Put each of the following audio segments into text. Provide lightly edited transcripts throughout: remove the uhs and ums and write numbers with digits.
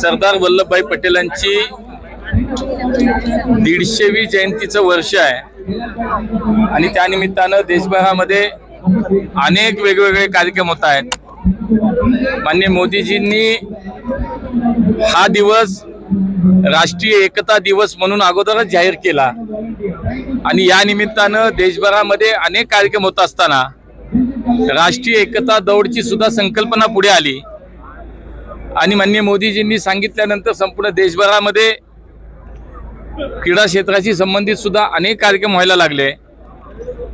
सरदार वल्लभभाई पटेलांची 150वी जयंतीचं वर्ष आहे आणि त्या निमित्तानं देशभरामध्ये अनेक वेगवेगळे कार्यक्रम होत आहेत। माननीय मोदीजींनी हा दिवस राष्ट्रीय एकता दिवस म्हणून अगोदरच जाहीर केला आणि या निमित्तानं देशभरामध्ये अनेक कार्यक्रम होत असताना राष्ट्रीय एकता दौडची सुद्धा संकल्पना पुढे आली आणि माननीय मोदीजींनी सांगितल्यानंतर संपूर्ण देशभरामध्ये क्रीडा क्षेत्राशी संबंधित सुद्धा अनेक कार्यक्रम व्हायला लागले।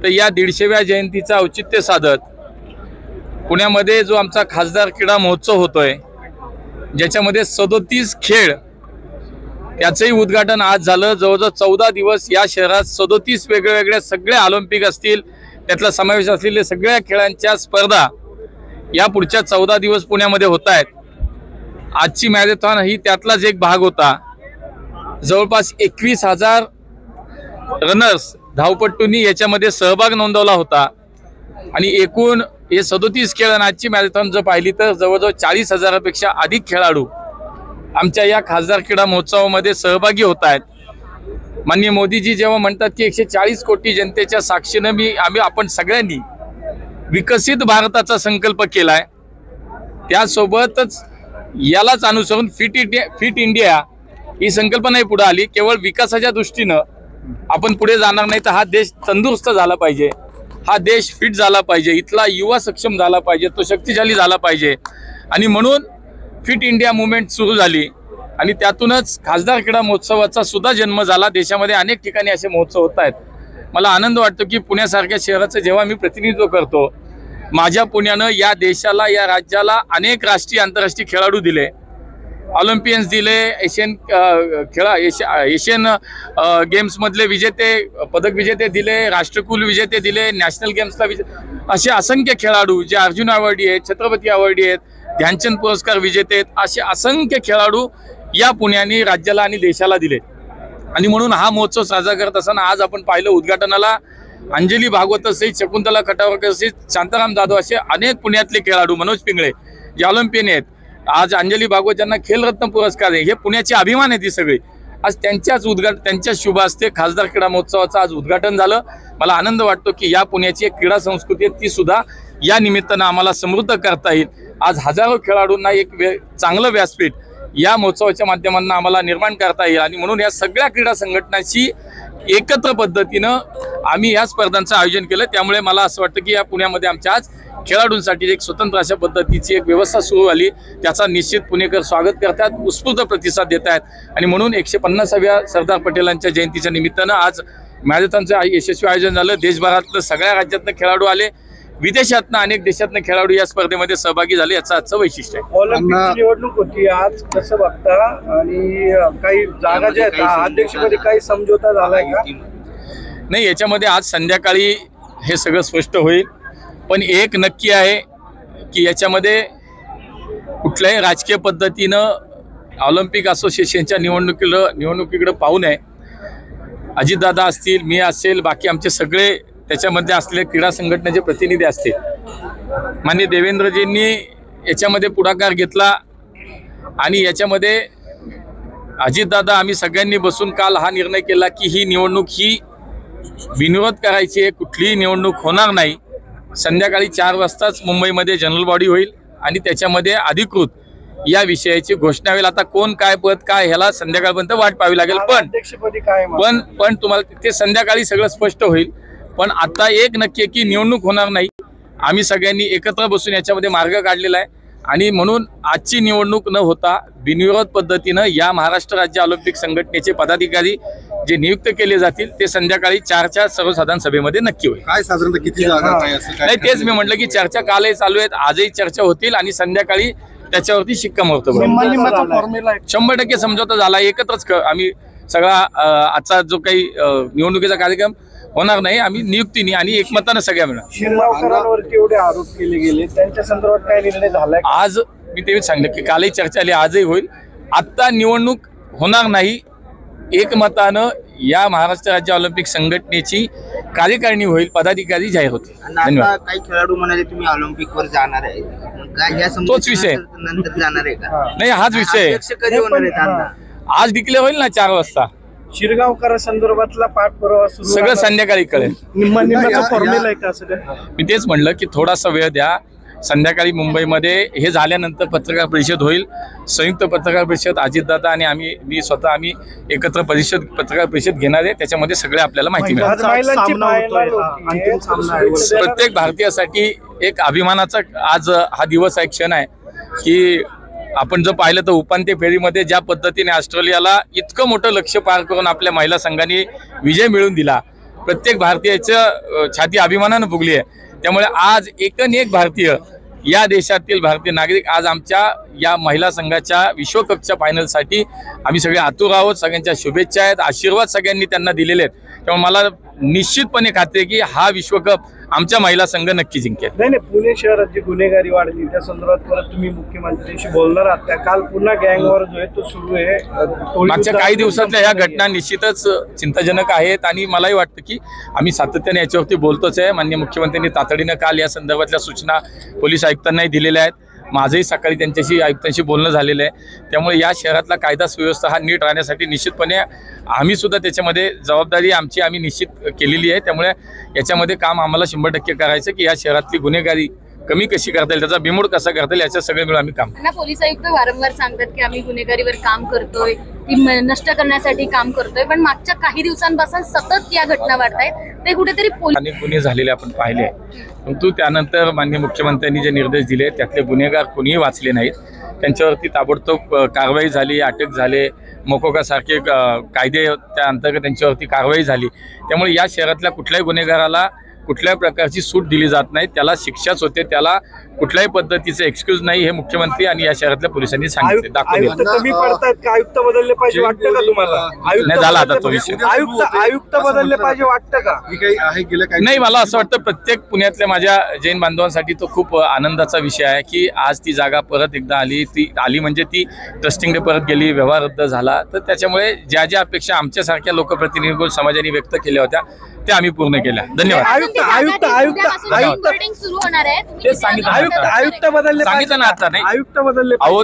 तर या 150व्या जयंतीचा औचित्य साधत पुण्यामध्ये जो आमचा खासदार क्रीडा महोत्सव होतोय, ज्याच्यामध्ये 37 खेळ त्याचंही उद्घाटन आज झालं। जवळजवळ 14 दिवस या शहरात 37 वेगवेगळ्या सगळे ऑलिम्पिक असतील त्यातला समावेश असलेले सगळ्या खेळांच्या स्पर्धा या पुढच्या 14 दिवस पुण्यामध्ये होत आहेत। आजची मॅरेथॉन ही त्यातलाच एक भाग होता। जवळपास 21,000 रनर्स धावपटूंनी याच्यामध्ये सहभाग नोंदवला होता आणि एकूण हे 37 खेळ आणि आजची मॅरेथॉन जर पाहिली तर जवळजवळ 40,000पेक्षा अधिक खेळाडू आमच्या या खासदार क्रीडा महोत्सवामध्ये सहभागी होत आहेत। माननीय मोदीजी जेव्हा म्हणतात की 140 कोटी जनतेच्या साक्षीनं आपण सगळ्यांनी विकसित भारताचा संकल्प केलाय, त्यासोबतच यालाच अनुसरून फिट इंडिया ही संकल्पनाही पुढे आली। केवळ विकासाच्या दृष्टीनं आपण पुढे जाणार नाही, तर हा देश तंदुरुस्त झाला पाहिजे, हा देश फिट झाला पाहिजे, इथला युवा सक्षम झाला पाहिजे, तो शक्तिशाली झाला पाहिजे आणि म्हणून फिट इंडिया मूवमेंट सुरू झाली आणि त्यातूनच खासदार क्रीडा महोत्सवाचा सुद्धा जन्म झाला। देशामध्ये अनेक ठिकाणी असे महोत्सव होत आहेत। मला आनंद वाटतो की पुण्यासारख्या शहराचं जेव्हा मी प्रतिनिधित्व करतो, माझ्या पुण्यानं या देशाला या राज्याला अनेक राष्ट्रीय आंतरराष्ट्रीय खेळाडू दिले, ऑलिम्पियन्स दिले, एशियन गेम्स मधले विजेते पदक विजेते दिले, राष्ट्रकुल विजेते दिले, नॅशनल गेम्सला असे असंख्य खेळाडू जे अर्जुन अवॉर्डी आहेत, छत्रपती अवॉर्डी आहेत, ध्यानचंद पुरस्कार विजेते आहेत, असे असंख्य खेळाडू या पुण्याने राज्याला आणि देशाला दिले आणि म्हणून हा महोत्सव साजरा करत असताना आज आपण पाहिलं उद्घाटनाला अंजली भागवत असेल, शकुंतला खटावकर असेल, शांताराम जाधव असे अनेक पुण्यातले खेळाडू, मनोज पिंगळे जे ऑलिम्पियन आहेत, आज अंजली भागवत ज्यांना खेलरत्न पुरस्कार आहे, हे पुण्याचे अभिमान आहेत। ही सगळी आज त्यांच्या शुभ हस्ते खासदार क्रीडा महोत्सवाचं आज उद्घाटन झालं। मला आनंद वाटतो की या पुण्याची एक क्रीडा संस्कृती आहे, ती सुद्धा या निमित्तानं आम्हाला समृद्ध करता येईल। आज हजारो खेळाडूंना एक चांगलं व्यासपीठ या महोत्सवाच्या माध्यमातून आम्हाला निर्माण करता येईल आणि म्हणून या सगळ्या क्रीडा संघटनांची एकत्र पद्धतीनं आम्ही या स्पर्धांचं आयोजन केलं। त्यामुळे मला असं वाटतं की या पुण्यामध्ये आमच्या आज खेळाडूंसाठी एक स्वतंत्र अशा पद्धतीची एक व्यवस्था सुरू झाली, त्याचा निश्चित पुणेकर स्वागत करतात, उत्स्फूर्त प्रतिसाद देत आहेत आणि म्हणून 150व्या सरदार पटेलांच्या जयंतीच्या निमित्तानं आज मॅरेथॉनचं यशस्वी आयोजन झालं। देशभरातलं सगळ्या राज्यातनं खेळाडू आले, विदेशातनं अनेक देशातनं खेळाडू या स्पर्धेमध्ये सहभागी झाले, याचं आजचं वैशिष्ट्य आहे। ऑलिम्पिकची निवडणूक होती आज, कसं बघता आणि काही जागा ज्या आहेत अध्यक्षपदी काही समझोता झालाय का? नाही, याच्यामध्ये आज संध्याकाळी हे सगळं स्पष्ट होईल, पण एक नक्की आहे की याच्यामध्ये कुठल्याही राजकीय पद्धतीनं ऑलिम्पिक असोसिएशनच्या निवडणुकीकडे पाहू नये। अजितदादा असतील, मी असेल, बाकी आमचे सगळे त्याच्यामध्ये असलेले क्रीडा संघटनेचे प्रतिनिधी असतील, माननीय देवेंद्रजींनी याच्यामध्ये पुढाकार घेतला आणि याच्यामध्ये अजितदादा आम्ही सगळ्यांनी बसून काल हा निर्णय केला की ही निवडणूक ही बिनविरोध करायची आहे, कुठलीही निवडणूक होणार नाही। संध्याकाळी 4 वाजताच मुंबईमध्ये जनरल बॉडी होईल आणि त्याच्यामध्ये अधिकृत या विषयाची घोषणा होईल। आता कोण काय पद काय ह्याला संध्याकाळपर्यंत वाट पाहावी लागेल, पण तुम्हाला ते संध्याकाळी सगळं स्पष्ट होईल। पण आता एक नक्की आहे की निवडणूक होणार नाही, आम्ही सगळ्यांनी एकत्र बसून याच्यामध्ये मार्ग काढलेला आहे आणि म्हणून आजची निवडणूक न होता बिनविरोध पद्धतीनं या महाराष्ट्र राज्य ऑलिम्पिक संघटनेचे पदाधिकारी जे नियुक्त केले जातील ते संध्याकाळी 4च्या सर्वसाधारण सभेमध्ये नक्की होईल। काय साधारणतः किती जागा नाही, तेच मी म्हटलं की चर्चा कालही चालू आहेत, आजही चर्चा होतील आणि संध्याकाळी त्याच्यावरती शिक्कामोर्तब होईल। 100% समझोता झाला, एकत्रच आम्ही सगळा आजचा जो काही निवडणुकीचा कार्यक्रम होणार नाही, आम्ही नियुक्तीने आणि एकमतानं सगळ्या मिळणार। शिरगावकरांवरती एवढे आरोप केले गेले, त्यांच्या संदर्भात काय निर्णय झालाय? आज मी तेच सांगितलं की कालही चर्चा आली, आजही होईल। आता निवडणूक होणार नाही, एकमतानं या महाराष्ट्र राज्य ऑलिम्पिक संघटनेची कार्यकारिणी होईल, पदाधिकारी जाहीर होतील। धन्यवाद। काही खेळाडू म्हणाले तुम्ही ऑलिम्पिकवर जाणार आहे, काय या तोच विषय. नंतर जाणार आहे का? नाही, हाच विषय आहे. अध्यक्ष कधी होणार आहेत अण्णा? आज डिक्लेअर होईल ना 4 वाजता. शिरगावकर संदर्भातला पाठपुरावा सुरू सगळं राहणार. संध्याकाळी कळेल. निम्म्याचा फॉर्म्युला आहे का असं काय? मी तेच म्हणलं की थोडासा वेळ द्या. संध्याकाळी मुंबईमध्ये हे झाल्यानंतर पत्रकार परिषद होईल. संयुक्त पत्रकार परिषद अजितदादा आणि मी स्वतः एकत्र पत्रकार परिषद घेणार आहे. त्याच्यामध्ये सगळे आपल्याला माहिती मिळेल. आज महिलांची सामना होतोय, final हा, होतीये. अंतिम सामना आहे. प्रत्येक भारतीयासाठी एक अभिमानाचा आज हा दिवस आहे, क्षण आहे की आपण जर पाहिलं तर उपांत्य फेरीमध्ये ज्या पद्धतीने ऑस्ट्रेलियाला इतकं मोठं लक्ष्य पार करून आपल्या महिला संघाने विजय मिळवून दिला, प्रत्येक भारतीयाचं छाती अभिमानानं फुगली आहे. त्यामुळे आज एक भारतीय, या देशातील भारतीय नागरिक आज आमच्या या महिला संघाच्या विश्वकपच्या फायनलसाठी आम्ही सगळे आतुर आहोत. सगळ्यांच्या शुभेच्छा आहेत, आशीर्वाद सगळ्यांनी त्यांना दिलेले आहेत. त्यामुळे मला निश्चितपणे खात्री आहे की हा विश्वकप आमच्या महिला संघ नक्की जिंकेल. नाही, पुणे शहरात जी गुन्हेगारी वाढली त्या संदर्भात परत तुम्ही मुख्यमंत्र्यांशी बोलणार आहात त्या? काल पुन्हा गँगवॉर जो आहे तो सुरू आहे. मागच्या काही दिवसातल्या ह्या घटना निश्चितच चिंताजनक आहेत आणि मलाही वाटतं की आम्ही सातत्याने याच्यावरती बोलतोच आहे. माननीय मुख्यमंत्र्यांनी तातडीनं काल या संदर्भातल्या सूचना पोलीस आयुक्तांनाही दिलेल्या आहेत. माझंही सकाळी त्यांच्याशी आयुक्तांशी बोलणं झालेलं आहे. त्यामुळे या शहरातला कायदा सुव्यवस्था हा नीट राहण्यासाठी निश्चितपणे आम्ही सुद्धा त्याच्यामध्ये जबाबदारी आम्ही निश्चित केलेली आहे. त्यामुळे याच्यामध्ये काम आम्हाला 100% करायचं की या शहरातली गुन्हेगारी कमी कशी करता येईल, त्याचा बिमोड कसा करता येईल, याच्या सगळे मिळून आम्ही काम. पोलीस आयुक्त वारंवार सांगतात की आम्ही गुन्हेगारीवर काम करतोय, ती नष्ट करण्यासाठी काम करतोय, पण मागच्या काही दिवसांपासून सतत या घटना वाढतायत. ते कुठेतरी अनेक गुन्हे झालेले आपण पाहिले, परंतु त्यानंतर माननीय मुख्यमंत्र्यांनी जे निर्देश दिले त्यातले गुन्हेगार कोणीही वाचले नाहीत. त्यांच्यावरती ताबडतोब कारवाई झाली, अटक झाले, मोकोकासारखे कायदे त्या अंतर्गत त्यांच्यावरती कारवाई झाली. त्यामुळे या शहरातल्या कुठल्याही गुन्हेगाराला कुठल्याही प्रकारची सूट दिली जात नाही, त्याला शिक्षाच होते, त्याला कुठल्याही पद्धतीचं एक्सक्यूज नाही, हे मुख्यमंत्री आणि या शहरातल्या पोलिसांनी सांगितले, दाखवले. आयुक्त कमी पडतायत का? आयुक्त बदलले पाहिजे वाटतं का तुम्हाला? नाही, झाला आता तो विषय. आयुक्त बदलले पाहिजे वाटतं का? नाही, मला असं वाटतं प्रत्येक पुण्यातल्या माझ्या जैन बांधवांसाठी तो खूप आनंदाचा विषय आहे की आज ती जागा परत एकदा आली. ती आली म्हणजे ती ट्रस्टिंग डे परत गेली, व्यवहार रद्द झाला. तर त्याच्यामुळे ज्या ज्या अपेक्षा आमच्यासारख्या लोकप्रतिनिधी समाजाने व्यक्त केल्या होत्या त्या आम्ही पूर्ण केल्या. धन्यवाद. सुरू होणार आहे. तेच सांगितलं आयुक्त बदलले सांगितलं ना आता. नाही, आयुक्त बदलले अहो,